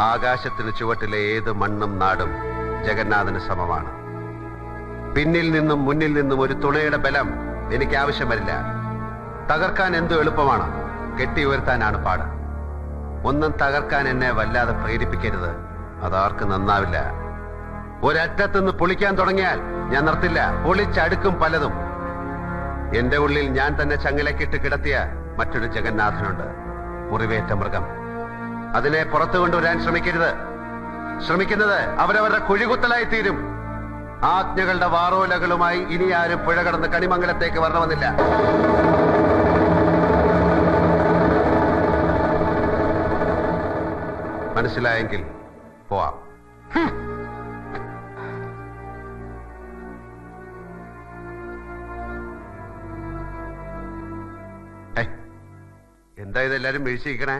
ആകാശത്തിന് ചുവട്ടിലെ ഏത് മണ്ണും നാടും ജഗന്നാഥന് സമമാണ്. പിന്നിൽ നിന്നും മുന്നിൽ നിന്നും ഒരു തുണയുടെ ബലം എനിക്ക് ആവശ്യം വരില്ല. തകർക്കാൻ എന്തു എളുപ്പമാണ്, കെട്ടി ഉയർത്താനാണ് പാട്. ഒന്നും തകർക്കാൻ എന്നെ വല്ലാതെ പ്രേരിപ്പിക്കരുത്, അതാർക്കും നന്നാവില്ല. ഒരറ്റത്തുനിന്ന് പൊളിക്കാൻ തുടങ്ങിയാൽ ഞാൻ നിർത്തില്ല, പൊളിച്ചടുക്കും പലതും. എന്റെ ഉള്ളിൽ ഞാൻ തന്നെ ചങ്ങലക്കിട്ട് കിടത്തിയ മറ്റൊരു ജഗന്നാഥനുണ്ട്, മുറിവേറ്റ മൃഗം. അതിനെ പുറത്തു കൊണ്ടുവരാൻ ശ്രമിക്കരുത്. ശ്രമിക്കുന്നത് അവരവരുടെ കുഴികുത്തലായി തീരും. ആജ്ഞകളുടെ വാറോലകളുമായി ഇനി ആരും പുഴ കടന്ന് കണിമംഗലത്തേക്ക് വരണമെന്നില്ല. മനസ്സിലായെങ്കിൽ പോവാം. എന്താ ഇതെല്ലാരും വീഴ്ചയിക്കണേ?